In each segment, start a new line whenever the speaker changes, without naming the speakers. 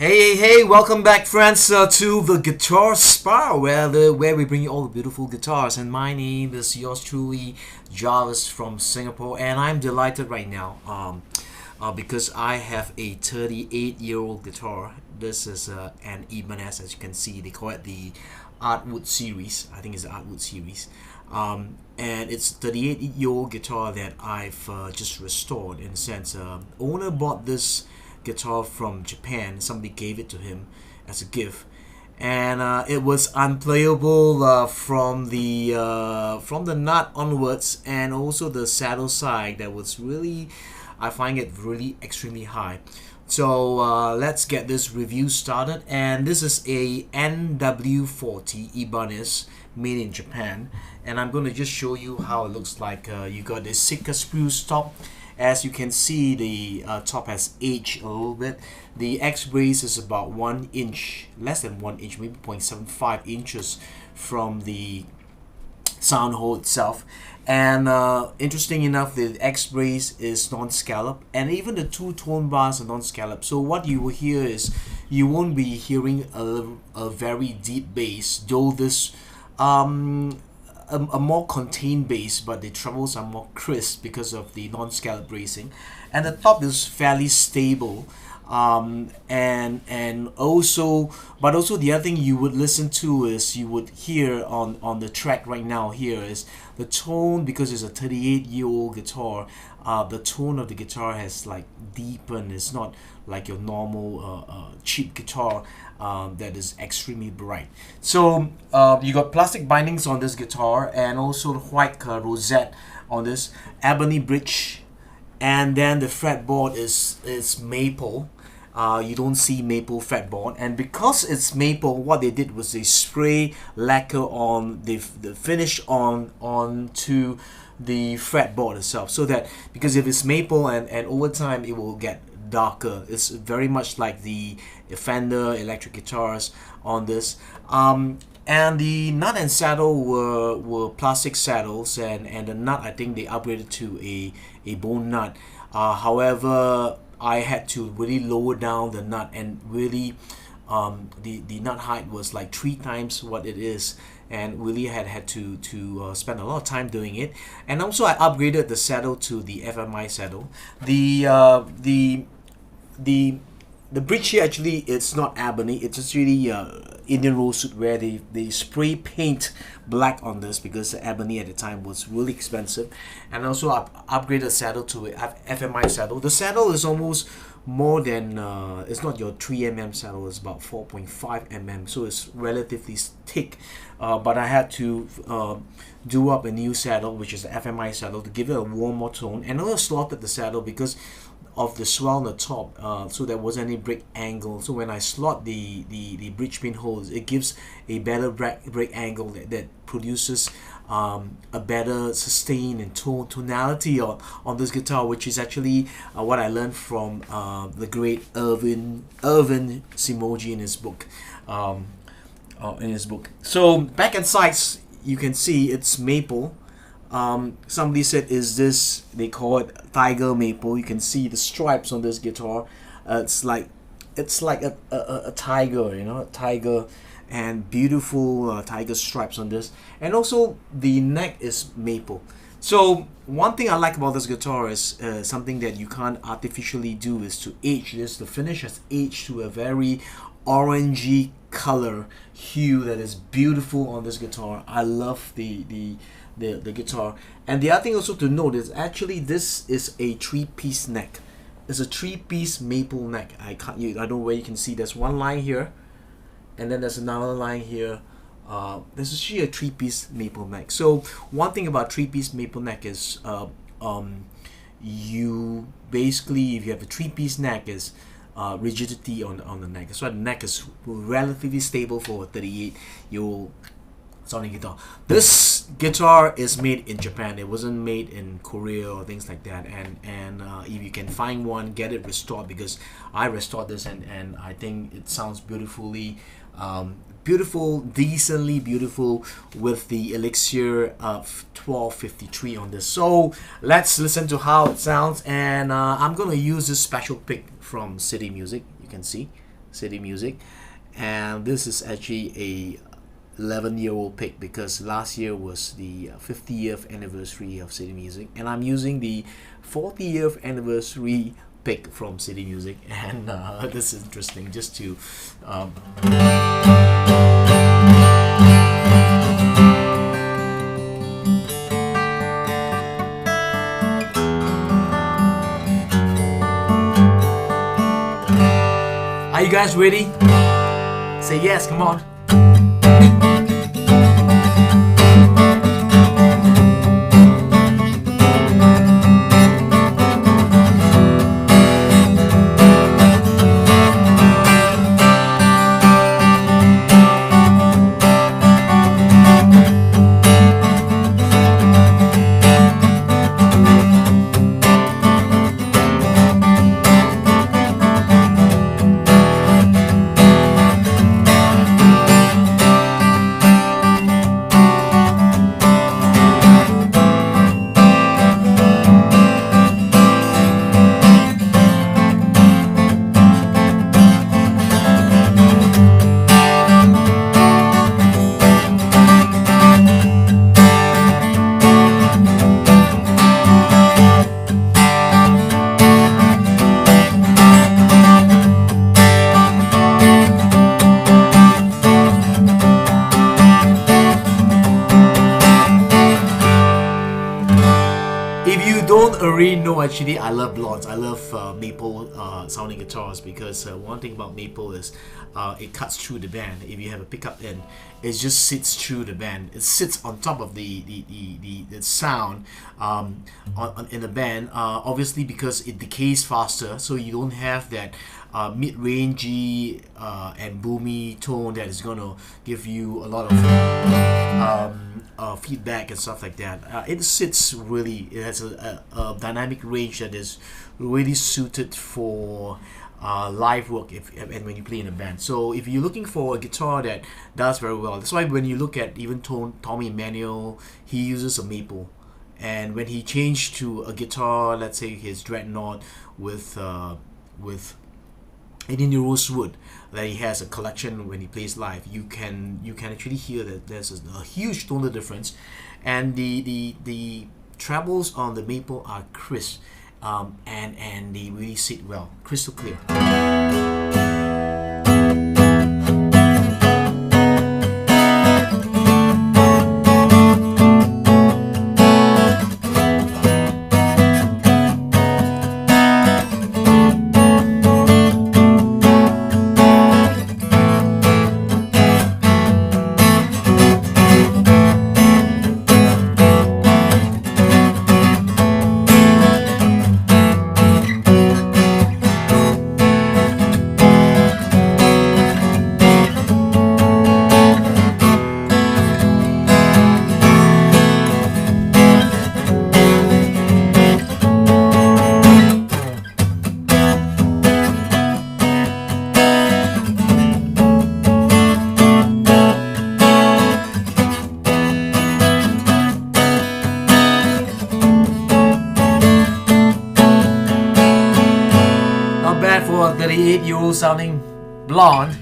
Hey, welcome back, friends, to the Guitar Spa, where we bring you all the beautiful guitars. And my name is yours truly, Jarvis from Singapore, and I'm delighted right now because I have a 38-year-old guitar. This is an Ibanez, as you can see. They call it the Artwood series. I think it's the Artwood series. And it's a 38-year-old guitar that I've just restored. In a sense, owner bought this guitar from Japan. Somebody gave it to him as a gift, and it was unplayable from the nut onwards, and also the saddle side. That was really, I find it really extremely high. So let's get this review started. And this is a NW40 Ibanez made in Japan, and I'm going to just show you how it looks like. You got the SITKA spruce top. As you can see, the top has aged a little bit. The X-brace is about 1 inch, less than 1 inch, maybe 0.75 inches from the sound hole itself. And interesting enough, the X-brace is non-scallop, and even the two tone bars are non-scallop. So what you will hear is, you won't be hearing a very deep bass, though this a more contained bass, but the trebles are more crisp because of the non-scallop bracing, and the top is fairly stable. And also, but also the other thing you would listen to is, you would hear on the track right now here is the tone, because it's a 38-year-old guitar. The tone of the guitar has like deepened. It's not like your normal cheap guitar that is extremely bright. So you got plastic bindings on this guitar, and also white rosette on this ebony bridge, and then the fretboard is maple. You don't see maple fretboard, and because it's maple, what they did was they spray lacquer on the finish onto the fretboard itself, so that, because if it's maple and over time it will get darker. It's very much like the Fender electric guitars on this. And the nut and saddle were plastic saddles, and the nut, I think they upgraded to a bone nut. However, I had to really lower down the nut, and really the nut height was like 3 times what it is, and really had to spend a lot of time doing it. And also I upgraded the saddle to the FMI saddle. The bridge here, actually, it's not ebony, it's just really Indian rosewood, where they spray paint black on this, because the ebony at the time was really expensive. And also I upgraded the saddle to a FMI saddle. The saddle is almost more than, it's not your 3mm saddle, it's about 4.5mm, so it's relatively thick. But I had to do up a new saddle, which is the FMI saddle, to give it a warmer tone, and also slotted the saddle because of the swell on the top, so there wasn't any break angle. So when I slot the bridge pin holes, it gives a better break angle that produces a better sustain and tonality on this guitar, which is actually what I learned from the great Irvin Simoji in his book. So back and sides, you can see it's maple. Somebody said, is this, they call it tiger maple. You can see the stripes on this guitar. It's like a tiger, you know, a tiger, and beautiful tiger stripes on this. And also the neck is maple. So one thing I like about this guitar is something that you can't artificially do, is to age this. The finish has aged to a very orangey color hue that is beautiful on this guitar. I love the guitar. And the other thing also to note is, actually this is a 3-piece neck. It's a 3-piece maple neck. I don't know where you can see. There's one line here, and then there's another line here. This is actually a 3-piece maple neck. So one thing about 3-piece maple neck is, you basically, if you have a 3-piece neck, is rigidity on the neck. That's why the neck is relatively stable for a 38-year-old sounding guitar. This guitar is made in Japan. It wasn't made in Korea or things like that. And if you can find one, get it restored, because I restored this, and I think it sounds beautifully decently beautiful with the Elixir 1253 on this. So let's listen to how it sounds, and I'm gonna use this special pick from City Music. You can see City Music, and this is actually a 11-year-old pick because last year was the 50th anniversary of City Music, and I'm using the 40th anniversary pick from City Music, and this is interesting just to Are you guys ready? Say yes, come on. Don't already know, actually I love blondes. I love maple sounding guitars because one thing about maple is it cuts through the band. If you have a pickup in, it just sits through the band. It sits on top of the sound in the band, obviously because it decays faster, so you don't have that mid-rangey and boomy tone that is gonna give you a lot of feedback and stuff like that. It sits really, it has a dynamic range that is really suited for live work and when you play in a band. So if you're looking for a guitar that does very well, that's why when you look at even Tommy Emmanuel, he uses a maple. And when he changed to a guitar, let's say his Dreadnought with Indian Rosewood, that he has a collection when he plays live, you can actually hear that there's a huge tonal difference, and the trebles on the maple are crisp, and they really sit well, crystal clear. For a 38-year-old sounding blonde.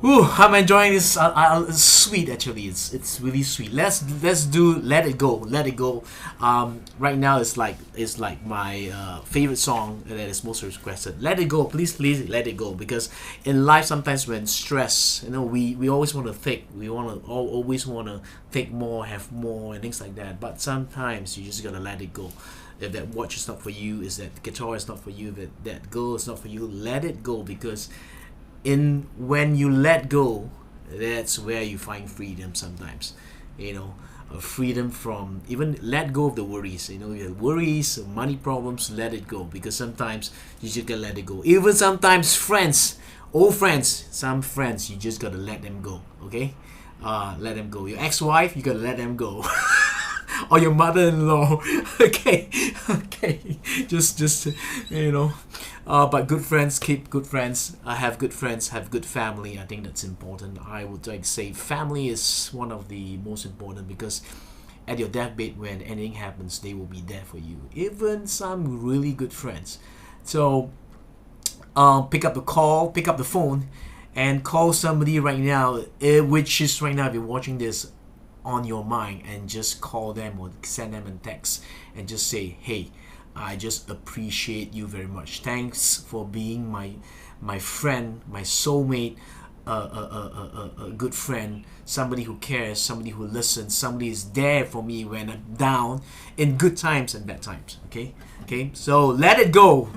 Ooh, I'm enjoying this. It's sweet actually. It's really sweet. Let's do Let It Go. Let It Go. Right now it's like my favorite song that is most requested. Let It Go. Please let it go. Because in life sometimes when stress, we always want to think. We always want to think more, have more, and things like that. But sometimes you just gotta let it go. If that watch is not for you, is that guitar is not for you, that girl is not for you, let it go. Because when you let go, that's where you find freedom sometimes. Freedom from, even let go of the worries. Your worries, money problems, let it go. Because sometimes you just gotta let it go. Even sometimes friends, old friends, some friends, you just gotta let them go. Okay, let them go. Your ex-wife, you gotta let them go. Or your mother-in-law. Okay. Just but good friends keep good friends. Have good friends, have good family. I think that's important. I would like to say family is one of the most important, because at your deathbed, when anything happens, they will be there for you. Even some really good friends. So pick up the phone and call somebody right now, which is right now, if you're watching this, on your mind, and just call them or send them a text and just say, hey, I just appreciate you very much. Thanks for being my friend, my soulmate, a good friend, somebody who cares, somebody who listens, somebody is there for me when I'm down, in good times and bad times. Okay, so let it go.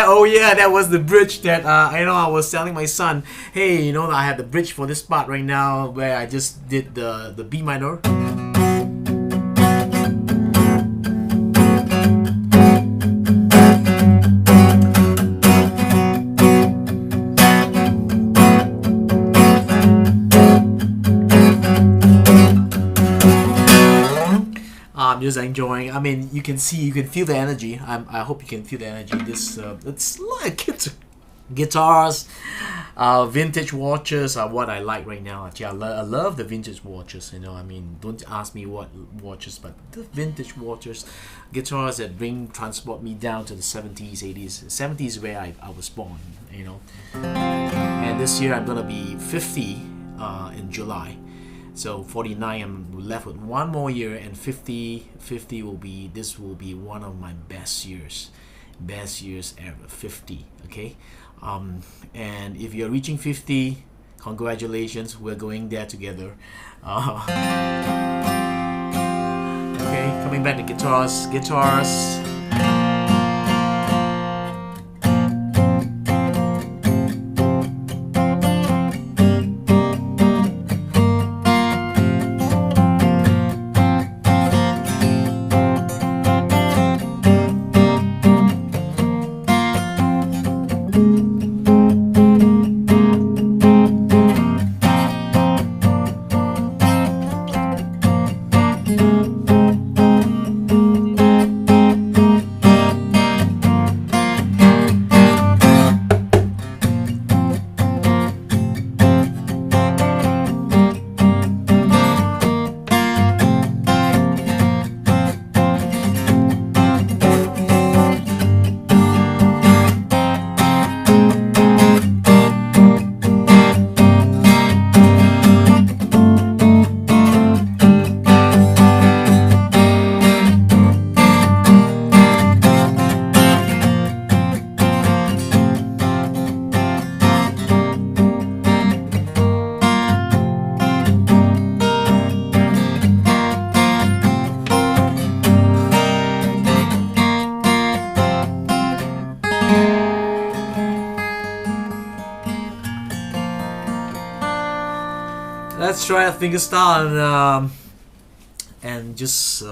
Oh yeah, that was the bridge that I was telling my son, hey, I have the bridge for this part right now, where I just did the B minor. I'm just enjoying. I mean, you can feel the energy. I hope you can feel the energy. It's like guitars, vintage watches are what I like right now. Actually, I love the vintage watches. I mean, don't ask me what watches, but the vintage watches, guitars that transport me down to the 70s, 80s. 70s where I was born. And this year I'm gonna be 50 in July. So 49, I'm left with one more year, and 50 will be one of my best years ever. 50, okay. And if you're reaching 50, congratulations, we're going there together. Okay, coming back to guitars. Let's try a fingerstyle and just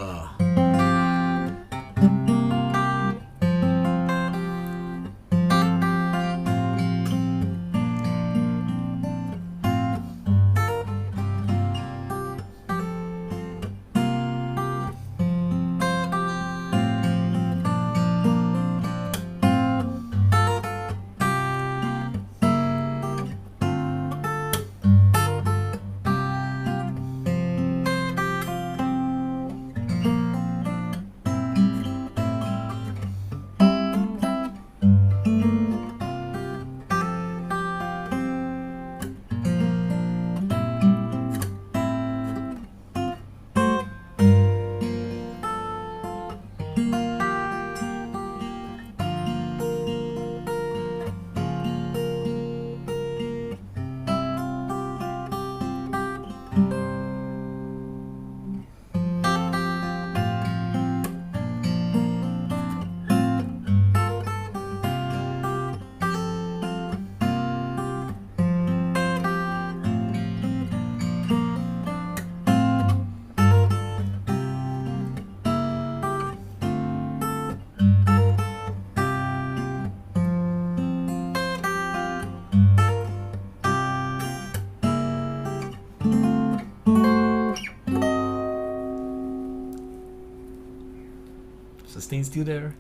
sustain still there.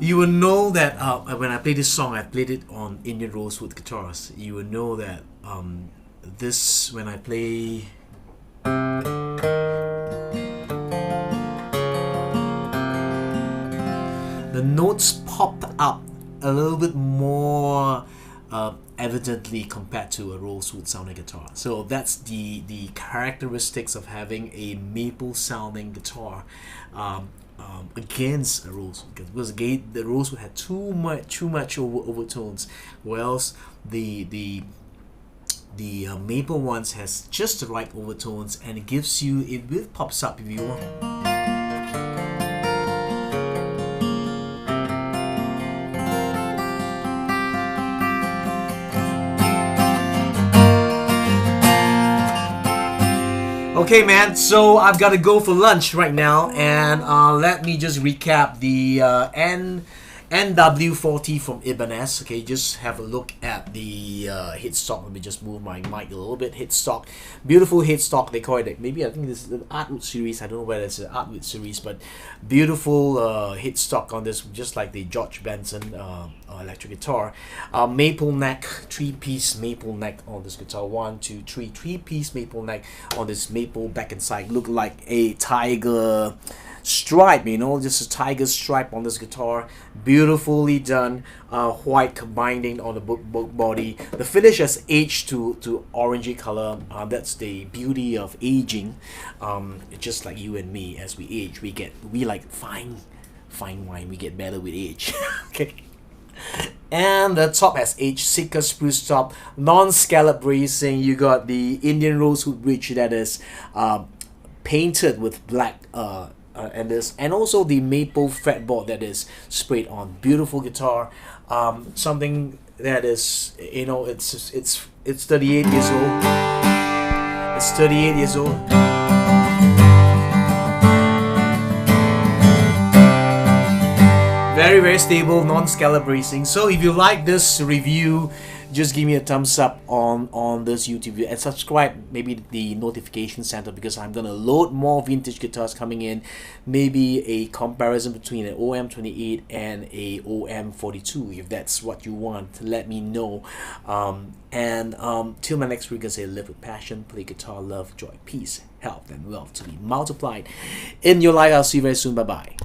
You will know that when I play this song, I played it on Indian Rosewood guitars. You will know that this, when I play the notes pop up a little bit more evidently compared to a rosewood sounding guitar. So that's the characteristics of having a maple sounding guitar against a rosewood, because again the rosewood had too much overtones, whereas the maple ones has just the right overtones, and it gives you, it will pops up if you want. Okay, man, so I've got to go for lunch right now, and let me just recap the NW40 from IBANEZ. Okay, just have a look at the headstock. Let me just move my mic a little bit. Headstock, beautiful headstock. They call it, maybe I think this is an Artwood series. I don't know whether it's an Artwood series, but beautiful headstock on this, just like the George Benson electric guitar. Maple neck, three-piece maple neck on this guitar. 1, 2, 3, three-piece maple neck on this maple back and side. Look like a tiger stripe, you know, just a tiger stripe on this guitar. Beautiful. beautifully done white combining on the book body. The finish has aged to orangey color. That's the beauty of aging. Just like you and me, as we age, we like fine wine. We get better with age. Okay. And the top has aged SITKA spruce top, non-scallop bracing. You got the Indian rosewood bridge that is painted with black and also the maple fretboard that is sprayed on. Beautiful guitar. Something that is, you know, it's 38 years old. It's 38 years old. Very, very stable, non-scallop bracing. So if you like this review, just give me a thumbs up on this YouTube video and subscribe, maybe the notification center, because I'm gonna load more vintage guitars coming in. Maybe a comparison between an OM28 and a OM42. If that's what you want, let me know. Till my next week, I say live with passion, play guitar, love, joy, peace, health, and wealth to be multiplied in your life. I'll see you very soon. Bye bye.